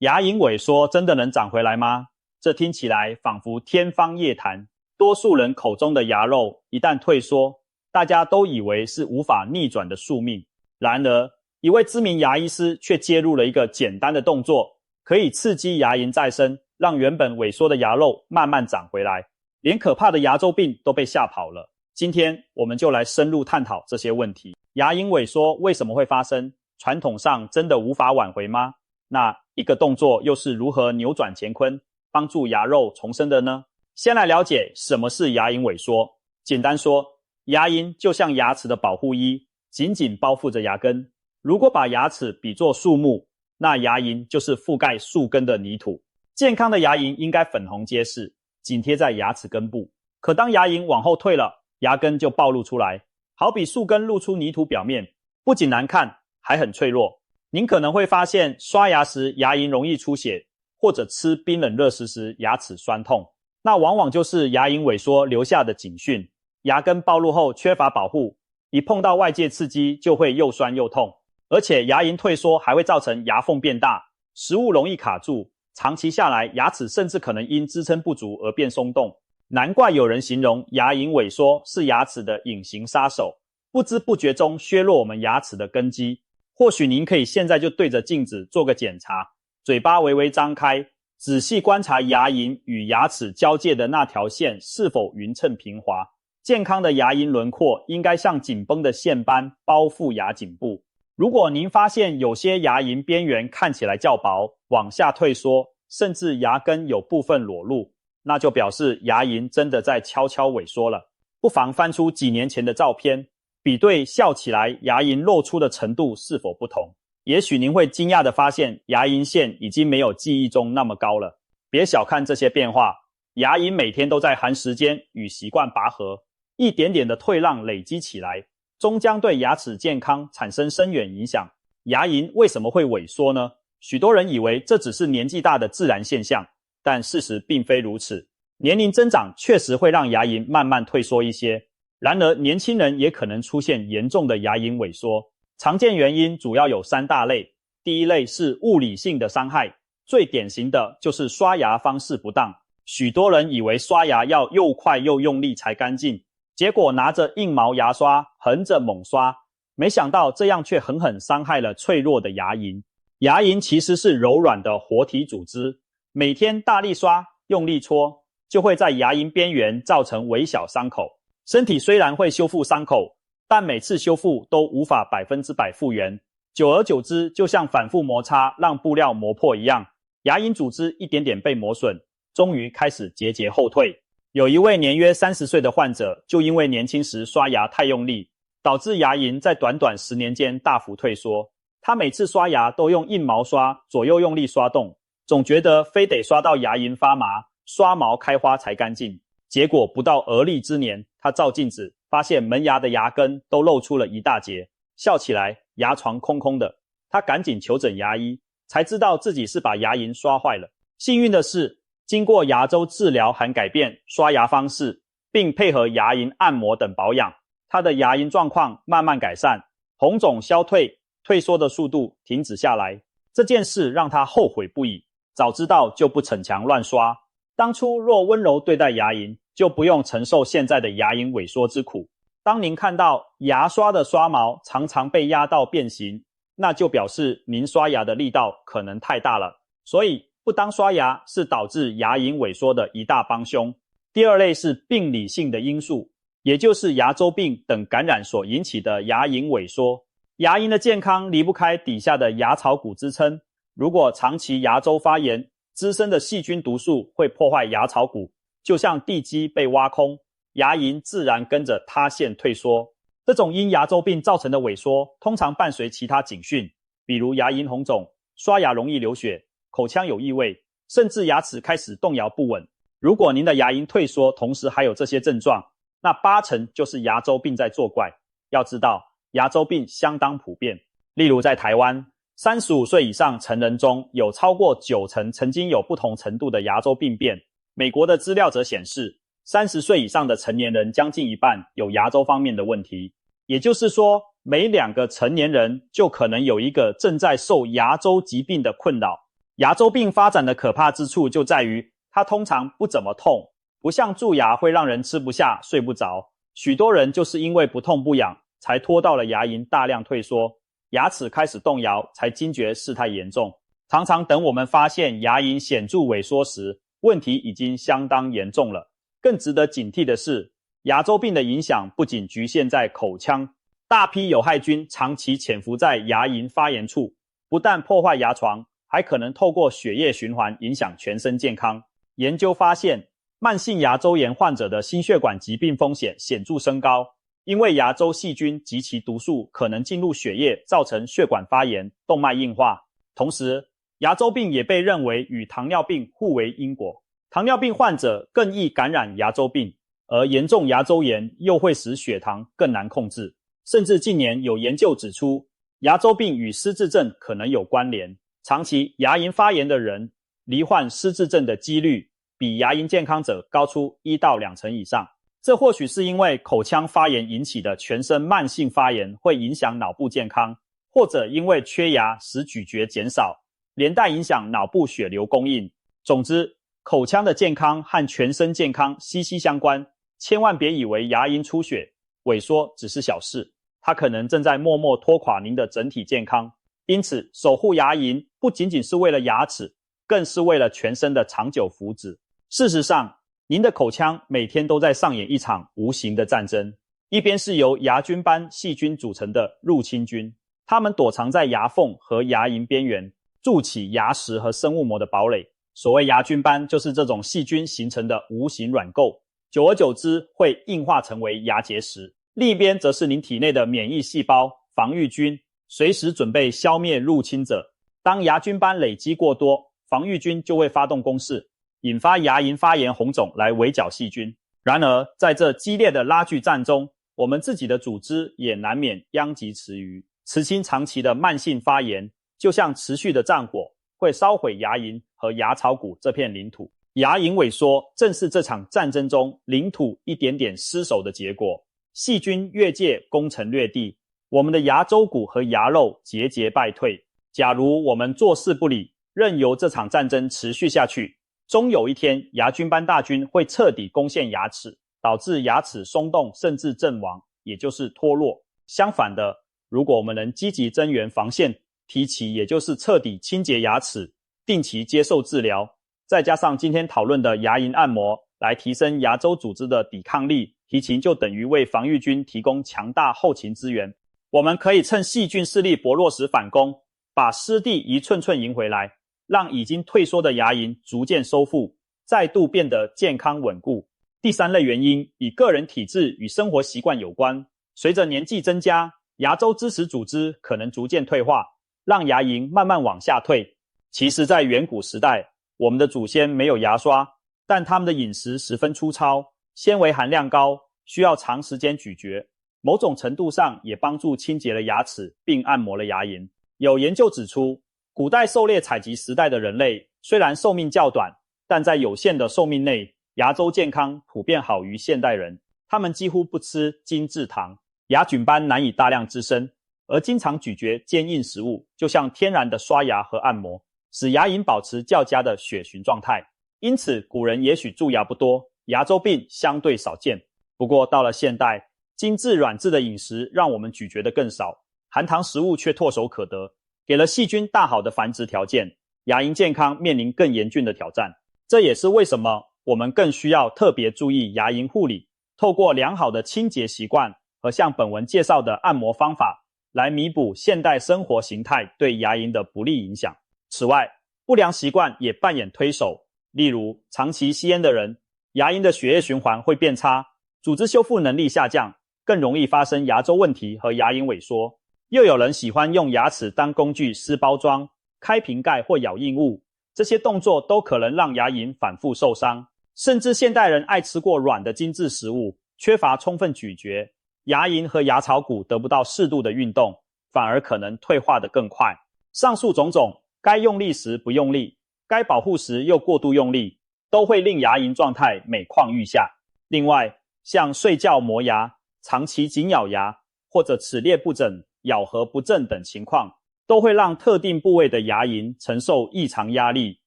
牙龈萎缩真的能长回来吗？这听起来仿佛天方夜谭。多数人口中的牙肉一旦退缩，大家都以为是无法逆转的宿命。然而，一位知名牙医师却介入了一个简单的动作，可以刺激牙龈再生，让原本萎缩的牙肉慢慢长回来，连可怕的牙周病都被吓跑了。今天我们就来深入探讨这些问题。牙龈萎缩为什么会发生？传统上真的无法挽回吗？那一个动作又是如何扭转乾坤，帮助牙肉重生的呢？先来了解什么是牙龈萎缩。简单说，牙龈就像牙齿的保护衣，紧紧包覆着牙根。如果把牙齿比作树木，那牙龈就是覆盖树根的泥土。健康的牙龈应该粉红结实，紧贴在牙齿根部。可当牙龈往后退了，牙根就暴露出来，好比树根露出泥土表面，不仅难看，还很脆弱。您可能会发现刷牙时牙龈容易出血，或者吃冰冷热食时牙齿酸痛，那往往就是牙龈萎缩留下的警讯。牙根暴露后缺乏保护，一碰到外界刺激就会又酸又痛，而且牙龈退缩还会造成牙缝变大，食物容易卡住，长期下来牙齿甚至可能因支撑不足而变松动。难怪有人形容牙龈萎缩是牙齿的隐形杀手，不知不觉中削弱我们牙齿的根基。或许您可以现在就对着镜子做个检查，嘴巴微微张开，仔细观察牙龈与牙齿交界的那条线是否匀称平滑。健康的牙龈轮廓应该像紧绷的线般包覆牙颈部。如果您发现有些牙龈边缘看起来较薄，往下退缩，甚至牙根有部分裸露，那就表示牙龈真的在悄悄萎缩了。不妨翻出几年前的照片，比对笑起来牙龈露出的程度是否不同。也许您会惊讶地发现牙龈线已经没有记忆中那么高了。别小看这些变化，牙龈每天都在含时间与习惯拔河，一点点的退让累积起来，终将对牙齿健康产生深远影响。牙龈为什么会萎缩呢？许多人以为这只是年纪大的自然现象，但事实并非如此。年龄增长确实会让牙龈慢慢退缩一些，然而年轻人也可能出现严重的牙龈萎缩。常见原因主要有三大类。第一类是物理性的伤害，最典型的就是刷牙方式不当。许多人以为刷牙要又快又用力才干净，结果拿着硬毛牙刷横着猛刷，没想到这样却狠狠伤害了脆弱的牙龈。牙龈其实是柔软的活体组织，每天大力刷用力搓，就会在牙龈边缘造成微小伤口。身体虽然会修复伤口，但每次修复都无法100%复原，久而久之就像反复摩擦让布料磨破一样，牙龈组织一点点被磨损，终于开始节节后退。有一位年约30岁的患者，就因为年轻时刷牙太用力，导致牙龈在短短10年间大幅退缩。他每次刷牙都用硬毛刷左右用力刷动，总觉得非得刷到牙龈发麻，刷毛开花才干净。结果不到而立之年，他照镜子发现门牙的牙根都露出了一大截，笑起来牙床空空的。他赶紧求诊牙医，才知道自己是把牙龈刷坏了。幸运的是，经过牙周治疗和改变刷牙方式，并配合牙龈按摩等保养，他的牙龈状况慢慢改善，红肿消退，退缩的速度停止下来。这件事让他后悔不已，早知道就不逞强乱刷。当初若温柔对待牙龈，就不用承受现在的牙龈萎缩之苦。当您看到牙刷的刷毛常常被压到变形，那就表示您刷牙的力道可能太大了。所以不当刷牙是导致牙龈萎缩的一大帮凶。第二类是病理性的因素，也就是牙周病等感染所引起的牙龈萎缩。牙龈的健康离不开底下的牙槽骨支撑，如果长期牙周发炎，滋生的细菌毒素会破坏牙槽骨，就像地基被挖空，牙龈自然跟着塌陷退缩。这种因牙周病造成的萎缩通常伴随其他警讯，比如牙龈红肿、刷牙容易流血、口腔有异味，甚至牙齿开始动摇不稳。如果您的牙龈退缩同时还有这些症状，那80%就是牙周病在作怪。要知道，牙周病相当普遍。例如在台湾，35岁以上成人中有超过90%曾经有不同程度的牙周病变。美国的资料则显示，30岁以上的成年人将近一半有牙周方面的问题。也就是说，每2个成年人就可能有一个正在受牙周疾病的困扰。牙周病发展的可怕之处就在于，它通常不怎么痛，不像蛀牙会让人吃不下、睡不着。许多人就是因为不痛不痒，才拖到了牙龈大量退缩，牙齿开始动摇，才惊觉事态严重。常常等我们发现牙龈显著萎缩时，问题已经相当严重了。更值得警惕的是，牙周病的影响不仅局限在口腔，大批有害菌长期潜伏在牙龈发炎处，不但破坏牙床，还可能透过血液循环影响全身健康。研究发现，慢性牙周炎患者的心血管疾病风险显著升高，因为牙周细菌及其毒素可能进入血液，造成血管发炎、动脉硬化。同时，牙周病也被认为与糖尿病互为因果，糖尿病患者更易感染牙周病，而严重牙周炎又会使血糖更难控制。甚至近年有研究指出，牙周病与失智症可能有关联。长期牙龈发炎的人，罹患失智症的几率比牙龈健康者高出1到2成以上。这或许是因为口腔发炎引起的全身慢性发炎会影响脑部健康，或者因为缺牙使咀嚼减少，连带影响脑部血流供应。总之，口腔的健康和全身健康息息相关，千万别以为牙龈出血、萎缩只是小事，它可能正在默默拖垮您的整体健康。因此，守护牙龈不仅仅是为了牙齿，更是为了全身的长久福祉。事实上，您的口腔每天都在上演一场无形的战争。一边是由牙菌斑细菌组成的入侵菌，它们躲藏在牙缝和牙龈边缘，筑起牙石和生物膜的堡垒。所谓牙菌斑，就是这种细菌形成的无形软垢，久而久之会硬化成为牙结石。另一边则是您体内的免疫细胞、防御菌，随时准备消灭入侵者。当牙菌斑累积过多，防御菌就会发动攻势，引发牙龈发炎红肿来围剿细菌。然而，在这激烈的拉锯战中，我们自己的组织也难免殃及池鱼。持清长期的慢性发炎，就像持续的战火，会烧毁牙龈和牙槽骨这片领土。牙龈萎缩正是这场战争中领土一点点失守的结果。细菌越界攻城略地，我们的牙周骨和牙肉节节败退。假如我们坐视不理，任由这场战争持续下去，终有一天牙菌斑大军会彻底攻陷牙齿，导致牙齿松动甚至阵亡，也就是脱落。相反的，如果我们能积极增援防线，提起也就是彻底清洁牙齿，定期接受治疗，再加上今天讨论的牙龈按摩来提升牙周组织的抵抗力，提琴就等于为防御军提供强大后勤资源。我们可以趁细菌势力薄弱时反攻，把失地一寸寸赢回来，让已经退缩的牙龈逐渐收复，再度变得健康稳固。第三类原因与个人体质与生活习惯有关。随着年纪增加，牙周支持组织可能逐渐退化，让牙龈慢慢往下退。其实在远古时代，我们的祖先没有牙刷，但他们的饮食十分粗糙，纤维含量高，需要长时间咀嚼，某种程度上也帮助清洁了牙齿并按摩了牙龈。有研究指出，古代狩猎采集时代的人类虽然寿命较短，但在有限的寿命内，牙周健康普遍好于现代人。他们几乎不吃精制糖，牙菌斑难以大量滋生，而经常咀嚼坚硬食物，就像天然的刷牙和按摩，使牙龈保持较佳的血循状态。因此，古人也许蛀牙不多，牙周病相对少见。不过到了现代，精致软质的饮食让我们咀嚼的更少，含糖食物却唾手可得，给了细菌大好的繁殖条件，牙龈健康面临更严峻的挑战。这也是为什么我们更需要特别注意牙龈护理，透过良好的清洁习惯和像本文介绍的按摩方法，来弥补现代生活形态对牙龈的不利影响。此外，不良习惯也扮演推手，例如长期吸烟的人，牙龈的血液循环会变差，组织修复能力下降，更容易发生牙周问题和牙龈萎缩。又有人喜欢用牙齿当工具撕包装、开瓶盖或咬硬物，这些动作都可能让牙龈反复受伤。甚至现代人爱吃过软的精致食物，缺乏充分咀嚼，牙龈和牙槽骨得不到适度的运动，反而可能退化得更快。上述种种，该用力时不用力，该保护时又过度用力，都会令牙龈状态每况愈下。另外，像睡觉磨牙、长期紧咬牙，或者齿列不整、咬合不正等情况，都会让特定部位的牙龈承受异常压力，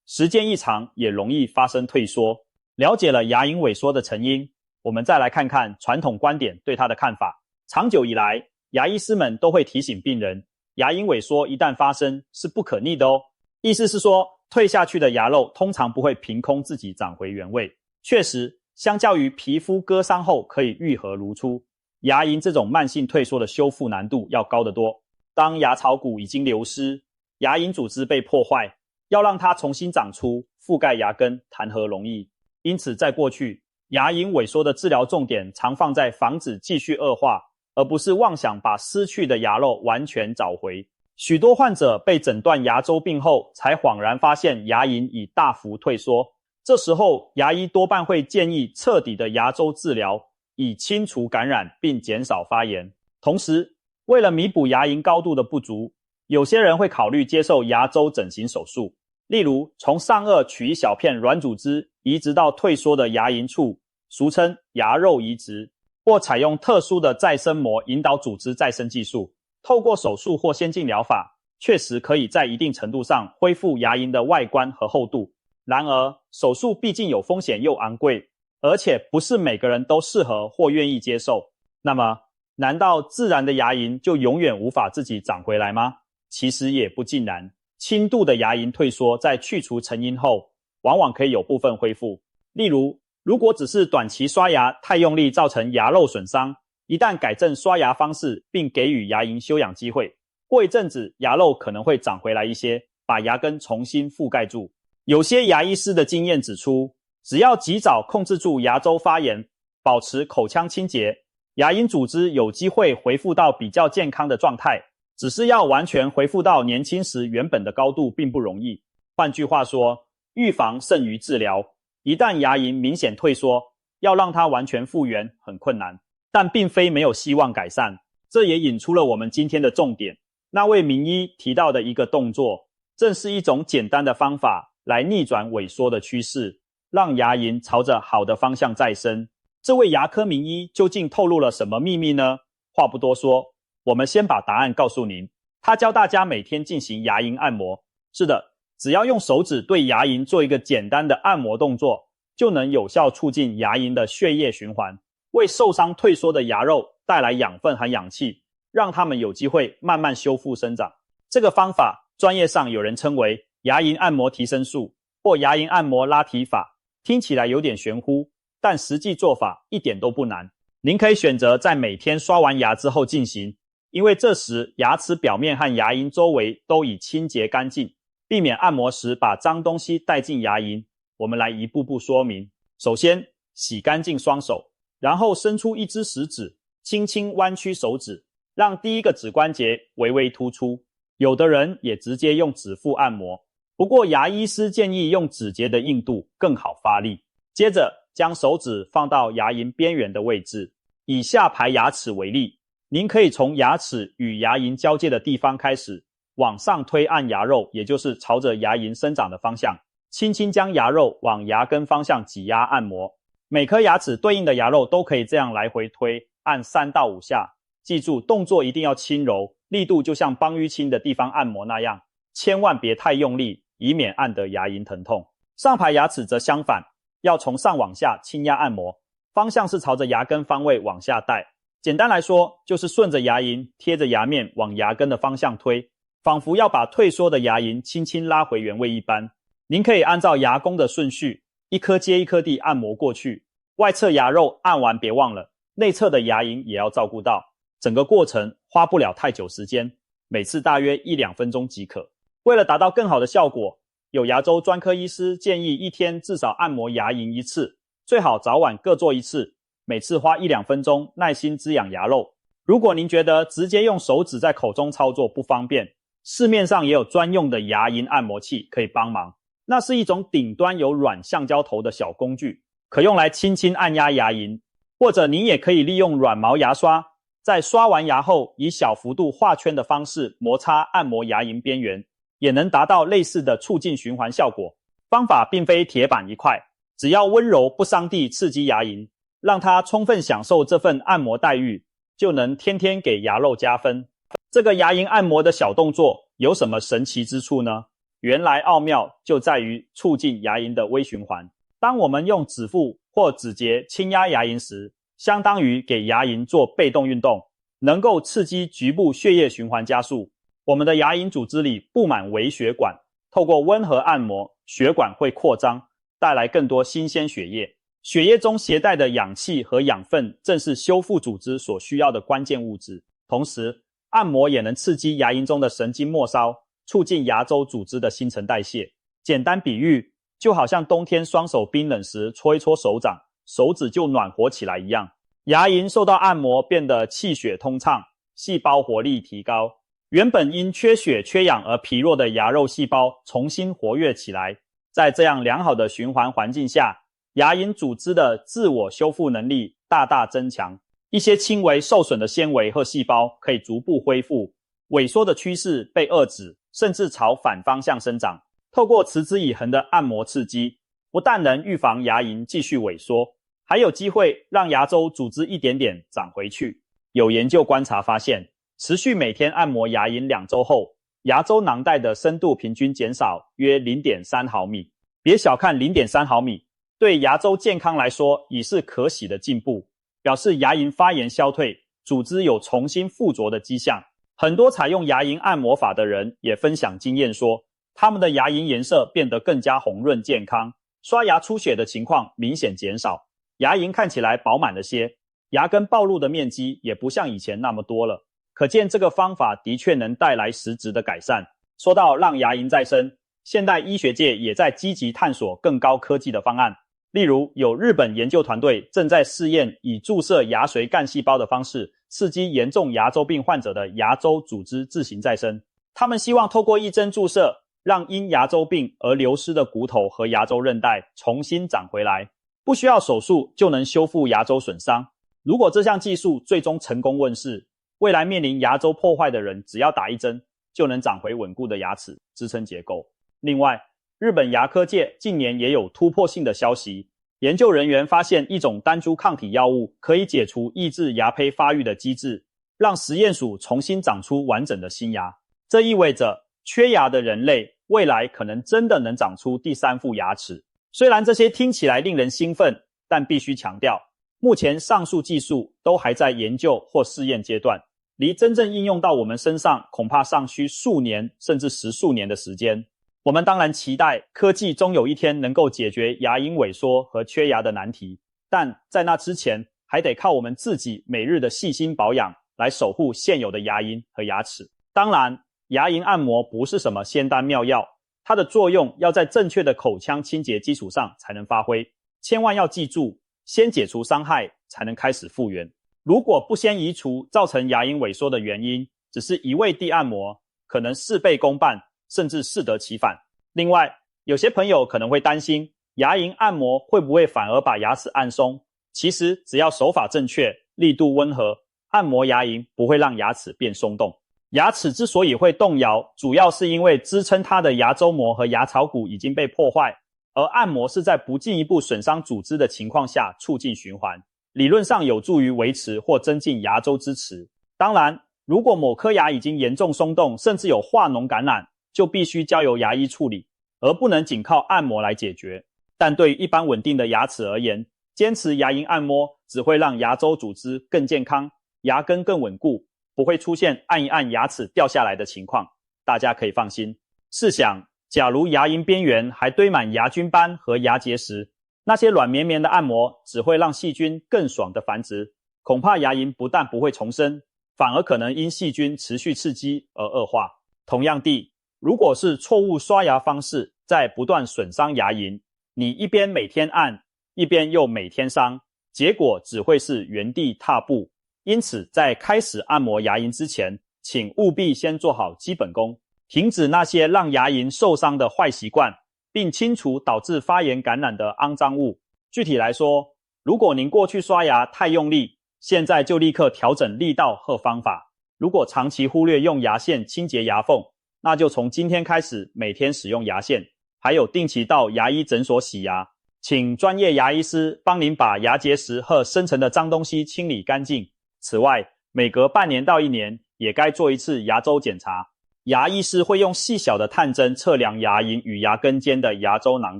时间一长也容易发生退缩。了解了牙龈萎缩的成因，我们再来看看传统观点对它的看法。长久以来，牙医师们都会提醒病人，牙龈萎缩一旦发生是不可逆的哦。意思是说，退下去的牙肉通常不会凭空自己长回原位。确实，相较于皮肤割伤后可以愈合如初，牙龈这种慢性退缩的修复难度要高得多。当牙槽骨已经流失，牙龈组织被破坏，要让它重新长出，覆盖牙根谈何容易。因此在过去，牙龈萎缩的治疗重点常放在防止继续恶化，而不是妄想把失去的牙肉完全找回。许多患者被诊断牙周病后，才恍然发现牙龈已大幅退缩。这时候，牙医多半会建议彻底的牙周治疗，以清除感染并减少发炎。同时，为了弥补牙龈高度的不足，有些人会考虑接受牙周整形手术，例如从上颚取一小片软组织移植到退缩的牙龈处，俗称牙肉移植，或采用特殊的再生膜引导组织再生技术。透过手术或先进疗法，确实可以在一定程度上恢复牙龈的外观和厚度。然而，手术毕竟有风险又昂贵，而且不是每个人都适合或愿意接受。那么，难道自然的牙龈就永远无法自己长回来吗？其实也不尽然。轻度的牙龈退缩在去除成因后，往往可以有部分恢复。例如，如果只是短期刷牙太用力造成牙肉损伤，一旦改正刷牙方式并给予牙龈休养机会，过一阵子牙肉可能会长回来一些，把牙根重新覆盖住。有些牙医师的经验指出，只要及早控制住牙周发炎，保持口腔清洁，牙龈组织有机会恢复到比较健康的状态。只是要完全恢复到年轻时原本的高度并不容易。换句话说，预防胜于治疗。一旦牙龈明显退缩，要让它完全复原很困难，但并非没有希望改善。这也引出了我们今天的重点。那位名医提到的一个动作，正是一种简单的方法来逆转萎缩的趋势，让牙龈朝着好的方向再生。这位牙科名医究竟透露了什么秘密呢？话不多说，我们先把答案告诉您。他教大家每天进行牙龈按摩。是的，只要用手指对牙龈做一个简单的按摩动作，就能有效促进牙龈的血液循环，为受伤退缩的牙肉带来养分和氧气，让它们有机会慢慢修复生长。这个方法专业上有人称为牙龈按摩提升术或牙龈按摩拉提法，听起来有点玄乎，但实际做法一点都不难。您可以选择在每天刷完牙之后进行，因为这时牙齿表面和牙龈周围都已清洁干净，避免按摩时把脏东西带进牙龈。我们来一步步说明。首先，洗干净双手，然后伸出一只食指，轻轻弯曲手指，让第一个指关节微微突出。有的人也直接用指腹按摩，不过牙医师建议用指节的硬度更好发力。接着将手指放到牙龈边缘的位置，以下排牙齿为例，您可以从牙齿与牙龈交界的地方开始，往上推按牙肉，也就是朝着牙龈生长的方向，轻轻将牙肉往牙根方向挤压按摩。每颗牙齿对应的牙肉都可以这样来回推，按3到5下。记住，动作一定要轻柔，力度就像帮淤青的地方按摩那样，千万别太用力，以免按得牙龈疼痛。上排牙齿则相反，要从上往下轻压按摩，方向是朝着牙根方位往下带。简单来说，就是顺着牙龈贴着牙面往牙根的方向推，仿佛要把退缩的牙龈轻轻拉回原位一般。您可以按照牙弓的顺序，一颗接一颗地按摩过去。外侧牙肉按完别忘了，内侧的牙龈也要照顾到。整个过程花不了太久时间，每次大约1-2分钟即可。为了达到更好的效果，有牙周专科医师建议一天至少按摩牙龈1次，最好早晚各做1次，每次花1-2分钟，耐心滋养牙肉。如果您觉得直接用手指在口中操作不方便，市面上也有专用的牙龈按摩器可以帮忙。那是一种顶端有软橡胶头的小工具，可用来轻轻按压牙龈，或者您也可以利用软毛牙刷，在刷完牙后以小幅度画圈的方式摩擦按摩牙龈边缘，也能达到类似的促进循环效果。方法并非铁板一块，只要温柔不伤地刺激牙龈，让它充分享受这份按摩待遇，就能天天给牙肉加分。这个牙龈按摩的小动作有什么神奇之处呢？原来奥妙就在于促进牙龈的微循环。当我们用指腹或指节轻压牙龈时，相当于给牙龈做被动运动，能够刺激局部血液循环加速。我们的牙龈组织里布满微血管，透过温和按摩，血管会扩张，带来更多新鲜血液。血液中携带的氧气和养分正是修复组织所需要的关键物质。同时，按摩也能刺激牙龈中的神经末梢，促进牙周组织的新陈代谢。简单比喻，就好像冬天双手冰冷时搓一搓手掌，手指就暖和起来一样。牙龈受到按摩变得气血通畅，细胞活力提高，原本因缺血缺氧而疲弱的牙肉细胞重新活跃起来。在这样良好的循环环境下，牙龈组织的自我修复能力大大增强，一些轻微受损的纤维和细胞可以逐步恢复，萎缩的趋势被遏制，甚至朝反方向生长。透过持之以恒的按摩刺激，不但能预防牙龈继续萎缩，还有机会让牙周组织一点点长回去。有研究观察发现，持续每天按摩牙龈2周后，牙周囊袋的深度平均减少约 0.3 毫米。别小看 0.3 毫米，对牙周健康来说已是可喜的进步，表示牙龈发炎消退，组织有重新附着的迹象。很多采用牙龈按摩法的人也分享经验说，他们的牙龈颜色变得更加红润健康，刷牙出血的情况明显减少，牙龈看起来饱满了些，牙根暴露的面积也不像以前那么多了。可见这个方法的确能带来实质的改善。说到让牙龈再生，现代医学界也在积极探索更高科技的方案。例如，有日本研究团队正在试验以注射牙髓干细胞的方式，刺激严重牙周病患者的牙周组织自行再生。他们希望透过一针注射，让因牙周病而流失的骨头和牙周韧带重新长回来，不需要手术就能修复牙周损伤。如果这项技术最终成功问世，未来面临牙周破坏的人只要打一针，就能长回稳固的牙齿支撑结构。另外，日本牙科界近年也有突破性的消息，研究人员发现一种单株抗体药物可以解除抑制牙胚发育的机制，让实验鼠重新长出完整的新牙。这意味着缺牙的人类未来可能真的能长出第3副牙齿。虽然这些听起来令人兴奋，但必须强调，目前上述技术都还在研究或试验阶段，离真正应用到我们身上恐怕尚需数年甚至10数年的时间。我们当然期待科技终有一天能够解决牙龈萎缩和缺牙的难题，但在那之前还得靠我们自己每日的细心保养来守护现有的牙龈和牙齿。当然，牙龈按摩不是什么仙丹妙药，它的作用要在正确的口腔清洁基础上才能发挥。千万要记住，先解除伤害才能开始复原。如果不先移除造成牙龈萎缩的原因，只是一味地按摩，可能事倍功半，甚至适得其反。另外，有些朋友可能会担心，牙龈按摩会不会反而把牙齿按松？其实只要手法正确，力度温和，按摩牙龈不会让牙齿变松动。牙齿之所以会动摇，主要是因为支撑它的牙周膜和牙槽骨已经被破坏，而按摩是在不进一步损伤组织的情况下促进循环，理论上有助于维持或增进牙周支持。当然，如果某颗牙已经严重松动，甚至有化脓感染，就必须交由牙医处理，而不能仅靠按摩来解决。但对于一般稳定的牙齿而言，坚持牙龈按摩只会让牙周组织更健康，牙根更稳固，不会出现按一按牙齿掉下来的情况，大家可以放心。试想，假如牙龈边缘还堆满牙菌斑和牙结石，那些软绵绵的按摩只会让细菌更爽的繁殖，恐怕牙龈不但不会重生，反而可能因细菌持续刺激而恶化。同样地，如果是错误刷牙方式在不断损伤牙龈，你一边每天按，一边又每天伤，结果只会是原地踏步。因此，在开始按摩牙龈之前，请务必先做好基本功，停止那些让牙龈受伤的坏习惯，并清除导致发炎感染的肮脏物。具体来说，如果您过去刷牙太用力，现在就立刻调整力道和方法。如果长期忽略用牙线清洁牙缝，那就从今天开始每天使用牙线，还有定期到牙医诊所洗牙，请专业牙医师帮您把牙结石和深层的脏东西清理干净。此外，每隔半年到1年也该做一次牙周检查。牙医师会用细小的探针测量牙龈与牙根间的牙周囊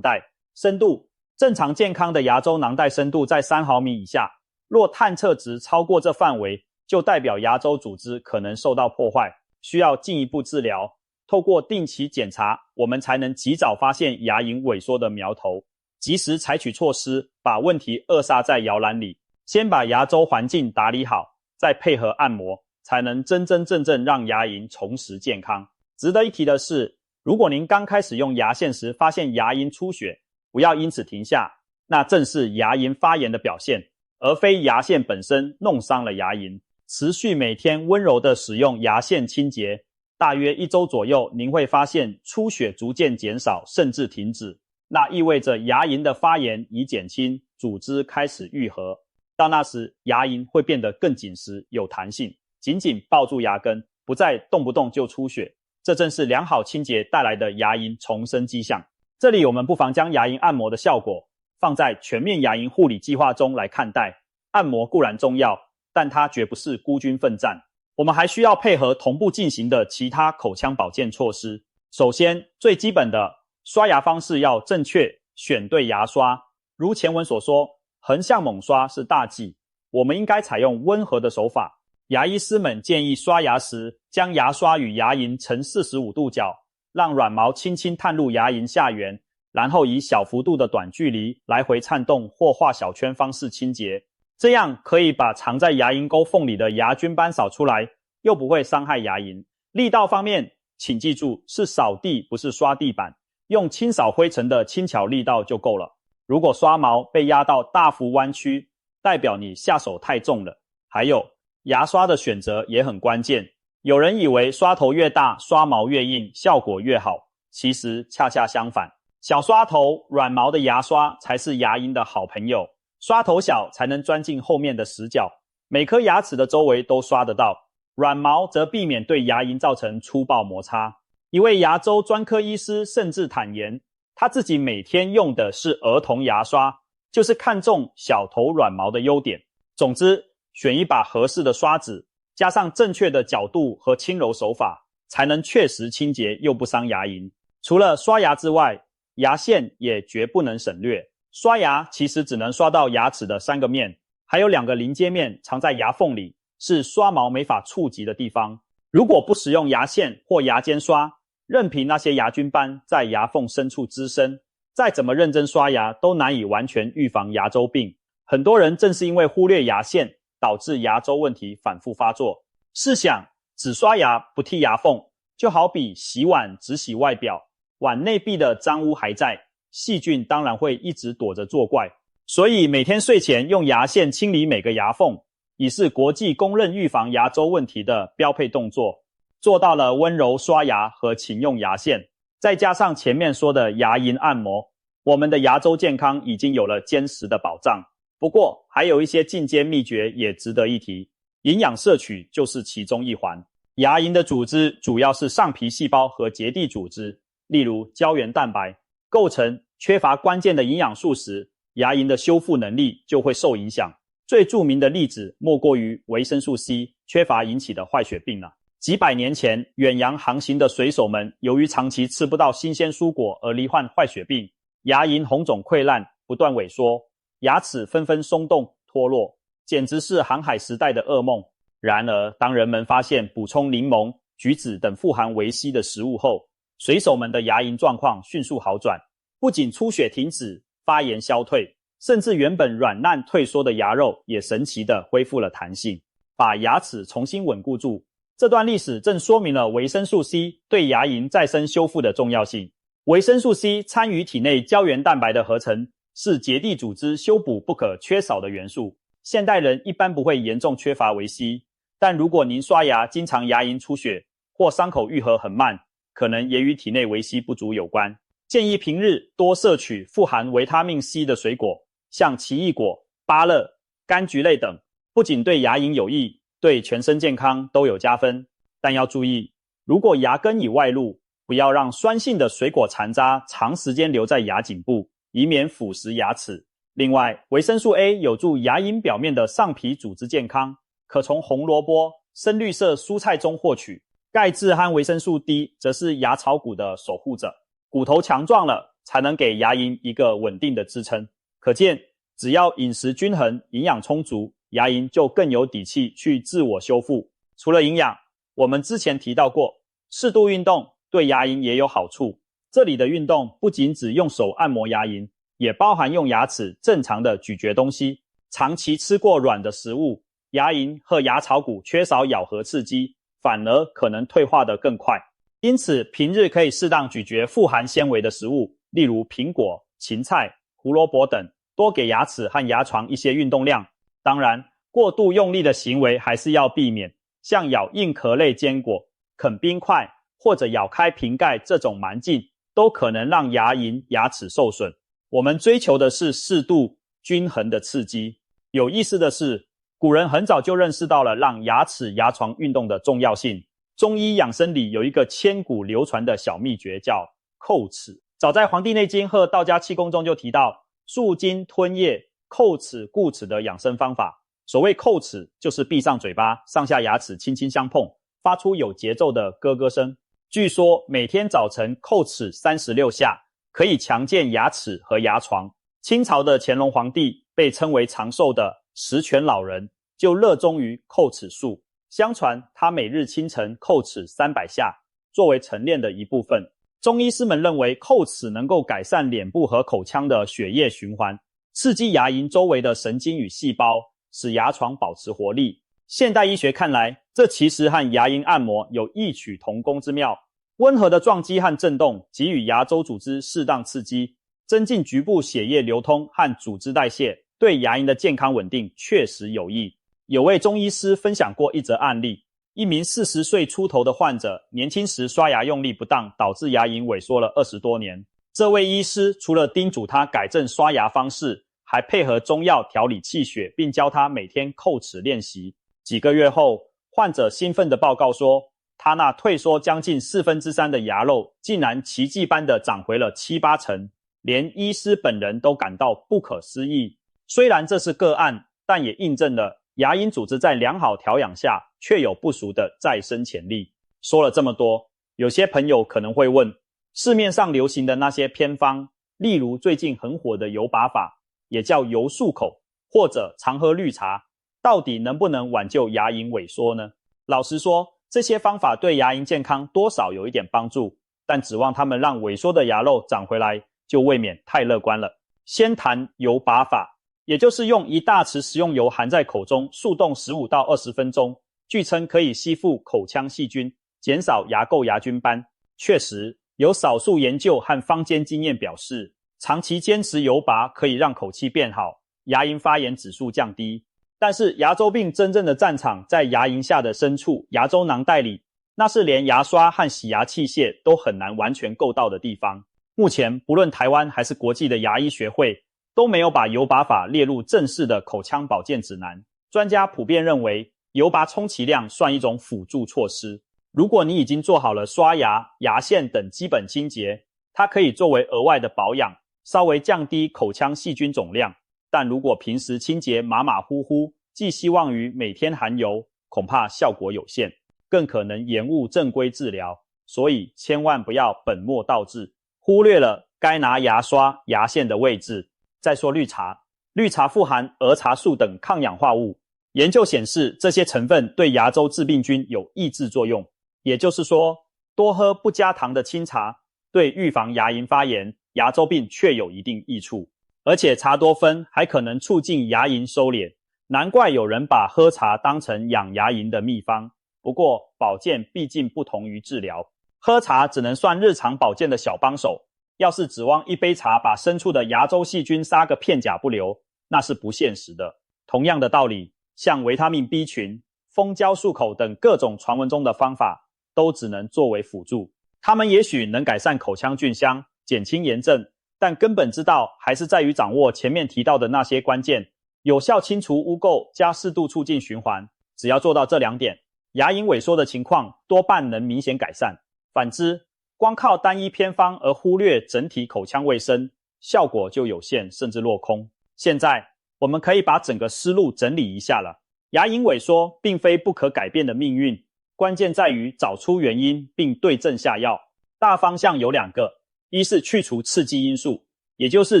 袋深度，正常健康的牙周囊袋深度在3毫米以下，若探测值超过这范围，就代表牙周组织可能受到破坏，需要进一步治疗。透过定期检查，我们才能及早发现牙龈萎缩的苗头，及时采取措施，把问题扼杀在摇篮里。先把牙周环境打理好，再配合按摩，才能真真正正让牙龈重拾健康。值得一提的是，如果您刚开始用牙线时发现牙龈出血，不要因此停下，那正是牙龈发炎的表现，而非牙线本身弄伤了牙龈。持续每天温柔地使用牙线清洁，大约1周左右，您会发现出血逐渐减少，甚至停止。那意味着牙龈的发炎已减轻，组织开始愈合。到那时，牙龈会变得更紧实、有弹性，紧紧抱住牙根，不再动不动就出血。这正是良好清洁带来的牙龈重生迹象。这里我们不妨将牙龈按摩的效果放在全面牙龈护理计划中来看待。按摩固然重要，但它绝不是孤军奋战。我们还需要配合同步进行的其他口腔保健措施。首先，最基本的刷牙方式要正确，选对牙刷。如前文所说，横向猛刷是大忌，我们应该采用温和的手法。牙医师们建议刷牙时，将牙刷与牙龈呈45度角，让软毛轻轻探入牙龈下缘，然后以小幅度的短距离来回颤动或画小圈方式清洁。这样可以把藏在牙龈沟缝里的牙菌斑扫出来，又不会伤害牙龈。力道方面，请记住是扫地，不是刷地板，用清扫灰尘的轻巧力道就够了。如果刷毛被压到大幅弯曲，代表你下手太重了。还有，牙刷的选择也很关键。有人以为刷头越大，刷毛越硬，效果越好，其实恰恰相反。小刷头、软毛的牙刷才是牙龈的好朋友。刷头小才能钻进后面的死角，每颗牙齿的周围都刷得到。软毛则避免对牙龈造成粗暴摩擦。一位牙周专科医师甚至坦言，他自己每天用的是儿童牙刷，就是看中小头软毛的优点。总之，选一把合适的刷子，加上正确的角度和轻柔手法，才能确实清洁又不伤牙龈。除了刷牙之外，牙线也绝不能省略。刷牙其实只能刷到牙齿的3个面，还有2个临接面藏在牙缝里，是刷毛没法触及的地方。如果不使用牙线或牙尖刷，任凭那些牙菌斑在牙缝深处滋生，再怎么认真刷牙都难以完全预防牙周病。很多人正是因为忽略牙线，导致牙周问题反复发作。试想，只刷牙不剔牙缝，就好比洗碗只洗外表，碗内壁的脏污还在，细菌当然会一直躲着作怪。所以每天睡前用牙线清理每个牙缝，已是国际公认预防牙周问题的标配动作。做到了温柔刷牙和勤用牙线，再加上前面说的牙龈按摩，我们的牙周健康已经有了坚实的保障。不过还有一些进阶秘诀也值得一提，营养摄取就是其中一环。牙龈的组织主要是上皮细胞和结缔组织，例如胶原蛋白，构成缺乏关键的营养素时，牙龈的修复能力就会受影响。最著名的例子莫过于维生素 C 缺乏引起的坏血病了。几百年前，远洋航行的水手们由于长期吃不到新鲜蔬果而罹患坏血病，牙龈红肿溃烂，不断萎缩，牙齿纷纷松动脱落，简直是航海时代的噩梦。然而，当人们发现补充柠檬、橘子等富含维 C 的食物后，水手们的牙龈状况迅速好转，不仅出血停止，发炎消退，甚至原本软烂退缩的牙肉也神奇地恢复了弹性，把牙齿重新稳固住。这段历史正说明了维生素 C 对牙龈再生修复的重要性。维生素 C 参与体内胶原蛋白的合成，是结缔组织修补不可缺少的元素。现代人一般不会严重缺乏维 C， 但如果您刷牙经常牙龈出血，或伤口愈合很慢，可能也与体内维 C 不足有关。建议平日多摄取富含维他命 C 的水果，像奇异果、芭乐、柑橘类等，不仅对牙龈有益，对全身健康都有加分。但要注意，如果牙根已外露，不要让酸性的水果残渣长时间留在牙颈部，以免腐蚀牙齿。另外，维生素 A 有助牙龈表面的上皮组织健康，可从红萝卜、深绿色蔬菜中获取。钙质和维生素 D 则是牙槽骨的守护者，骨头强壮了，才能给牙龈一个稳定的支撑。可见，只要饮食均衡、营养充足，牙龈就更有底气去自我修复。除了营养，我们之前提到过，适度运动对牙龈也有好处。这里的运动不仅只用手按摩牙龈，也包含用牙齿正常的咀嚼东西。长期吃过软的食物，牙龈和牙槽骨缺少咬合刺激，反而可能退化得更快。因此，平日可以适当咀嚼富含纤维的食物，例如苹果、芹菜、胡萝卜等，多给牙齿和牙床一些运动量。当然，过度用力的行为还是要避免，像咬硬壳类坚果、啃冰块或者咬开瓶盖这种蛮劲，都可能让牙龈、牙齿受损。我们追求的是适度、均衡的刺激。有意思的是，古人很早就认识到了让牙齿、牙床运动的重要性。中医养生里有一个千古流传的小秘诀，叫叩齿。早在《黄帝内经》和道家气功中就提到漱津吞液、叩齿固齿的养生方法。所谓叩齿，就是闭上嘴巴，上下牙齿轻轻相碰，发出有节奏的咯咯声。据说每天早晨叩齿36下，可以强健牙齿和牙床。清朝的乾隆皇帝被称为长寿的十全老人，就热衷于叩齿术。相传他每日清晨叩齿300下，作为晨练的一部分。中医师们认为叩齿能够改善脸部和口腔的血液循环，刺激牙龈周围的神经与细胞，使牙床保持活力。现代医学看来，这其实和牙龈按摩有异曲同工之妙。温和的撞击和震动给予牙周组织适当刺激，增进局部血液流通和组织代谢，对牙龈的健康稳定确实有益。有位中医师分享过一则案例，一名40岁出头的患者，年轻时刷牙用力不当，导致牙龈萎缩了20多年。这位医师除了叮嘱他改正刷牙方式，还配合中药调理气血，并教他每天叩齿练习。几个月后，患者兴奋地报告说，他那退缩将近3/4的牙肉竟然奇迹般地长回了7-8成，连医师本人都感到不可思议。虽然这是个案，但也印证了牙龈组织在良好调养下确有不俗的再生潜力。说了这么多，有些朋友可能会问，市面上流行的那些偏方，例如最近很火的油拔法，也叫油漱口，或者常喝绿茶，到底能不能挽救牙龈萎缩呢？老实说，这些方法对牙龈健康多少有一点帮助，但指望他们让萎缩的牙肉长回来，就未免太乐观了。先谈油拔法，也就是用1大匙食用油含在口中，速冻15到20分钟，据称可以吸附口腔细菌，减少牙垢牙菌斑。确实，有少数研究和坊间经验表示，长期坚持油拔可以让口气变好，牙龈发炎指数降低。但是牙周病真正的战场在牙龈下的深处，牙周囊袋里，那是连牙刷和洗牙器械都很难完全够到的地方。目前不论台湾还是国际的牙医学会，都没有把油拔法列入正式的口腔保健指南。专家普遍认为，油拔充其量算一种辅助措施。如果你已经做好了刷牙、牙线等基本清洁，它可以作为额外的保养，稍微降低口腔细菌总量。但如果平时清洁马马虎虎，寄希望于每天含油，恐怕效果有限，更可能延误正规治疗。所以千万不要本末倒置，忽略了该拿牙刷、牙线的位置。再说绿茶，绿茶富含儿茶素等抗氧化物，研究显示这些成分对牙周致病菌有抑制作用。也就是说，多喝不加糖的清茶，对预防牙龈发炎、牙周病确有一定益处。而且茶多酚还可能促进牙龈收敛，难怪有人把喝茶当成养牙龈的秘方。不过保健毕竟不同于治疗，喝茶只能算日常保健的小帮手。要是指望一杯茶把深处的牙周细菌杀个片甲不留，那是不现实的。同样的道理，像维他命 B 群、蜂胶漱口等各种传闻中的方法，都只能作为辅助。它们也许能改善口腔菌相，减轻炎症，但根本之道还是在于掌握前面提到的那些关键，有效清除污垢加适度促进循环。只要做到这2点，牙龈萎缩的情况多半能明显改善。反之，光靠单一偏方而忽略整体口腔卫生，效果就有限甚至落空。现在我们可以把整个思路整理一下了。牙龈萎缩并非不可改变的命运，关键在于找出原因并对症下药。大方向有2个，一是去除刺激因素，也就是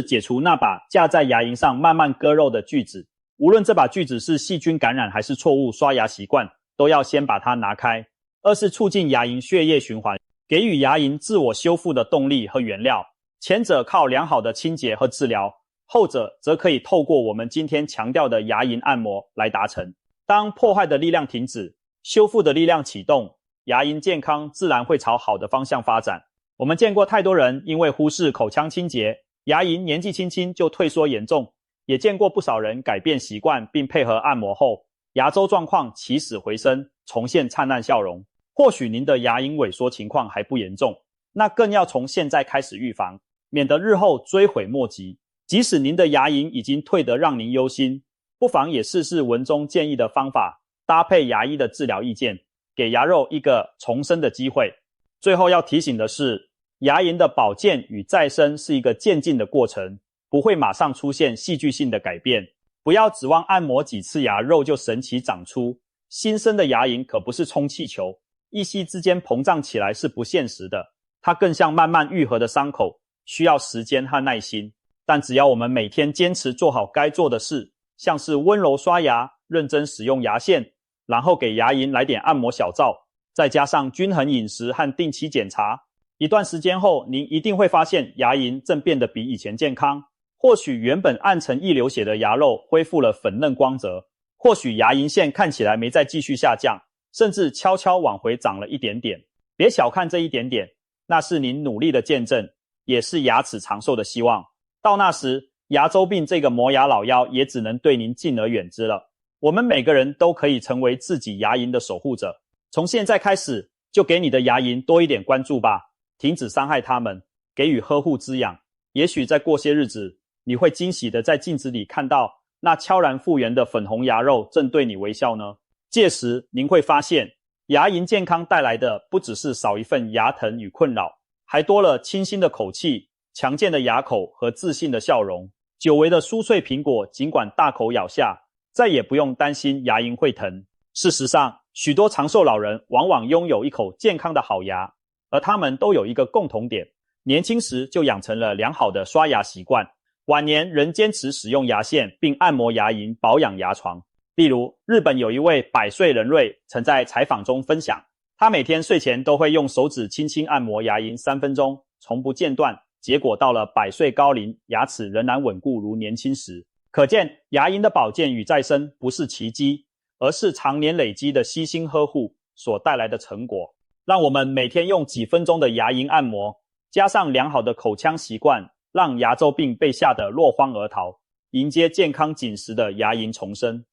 解除那把架在牙龈上慢慢割肉的锯子，无论这把锯子是细菌感染还是错误刷牙习惯，都要先把它拿开。二是促进牙龈血液循环，给予牙龈自我修复的动力和原料。前者靠良好的清洁和治疗，后者则可以透过我们今天强调的牙龈按摩来达成。当破坏的力量停止，修复的力量启动，牙龈健康自然会朝好的方向发展。我们见过太多人因为忽视口腔清洁，牙龈年纪轻轻就退缩严重，也见过不少人改变习惯并配合按摩后，牙周状况起死回生，重现灿烂笑容。或许您的牙龈萎缩情况还不严重，那更要从现在开始预防，免得日后追悔莫及。即使您的牙龈已经退得让您忧心，不妨也试试文中建议的方法，搭配牙医的治疗意见，给牙肉一个重生的机会。最后要提醒的是，牙龈的保健与再生是一个渐进的过程，不会马上出现戏剧性的改变。不要指望按摩几次牙肉就神奇长出，新生的牙龈可不是充气球，一夕之间膨胀起来是不现实的，它更像慢慢愈合的伤口，需要时间和耐心。但只要我们每天坚持做好该做的事，像是温柔刷牙、认真使用牙线，然后给牙龈来点按摩小灶，再加上均衡饮食和定期检查，一段时间后，您一定会发现牙龈正变得比以前健康。或许原本暗沉易流血的牙肉恢复了粉嫩光泽，或许牙龈线看起来没再继续下降，甚至悄悄往回长了一点点。别小看这一点点，那是您努力的见证，也是牙齿长寿的希望。到那时，牙周病这个磨牙老妖也只能对您敬而远之了。我们每个人都可以成为自己牙龈的守护者，从现在开始，就给你的牙龈多一点关注吧，停止伤害它们，给予呵护滋养。也许再过些日子，你会惊喜的在镜子里看到那悄然复原的粉红牙肉正对你微笑呢。届时您会发现，牙龈健康带来的不只是少一份牙疼与困扰，还多了清新的口气、强健的牙口和自信的笑容。久违的酥脆苹果尽管大口咬下，再也不用担心牙龈会疼。事实上，许多长寿老人往往拥有一口健康的好牙，而他们都有一个共同点，年轻时就养成了良好的刷牙习惯，晚年仍坚持使用牙线并按摩牙龈保养牙床。例如，日本有一位100岁人瑞曾在采访中分享，他每天睡前都会用手指轻轻按摩牙龈3分钟，从不间断，结果到了100岁高龄，牙齿仍然稳固如年轻时。可见牙龈的保健与再生不是奇迹，而是常年累积的悉心呵护所带来的成果。让我们每天用几分钟的牙龈按摩，加上良好的口腔习惯，让牙周病被吓得落荒而逃，迎接健康紧实的牙龈重生。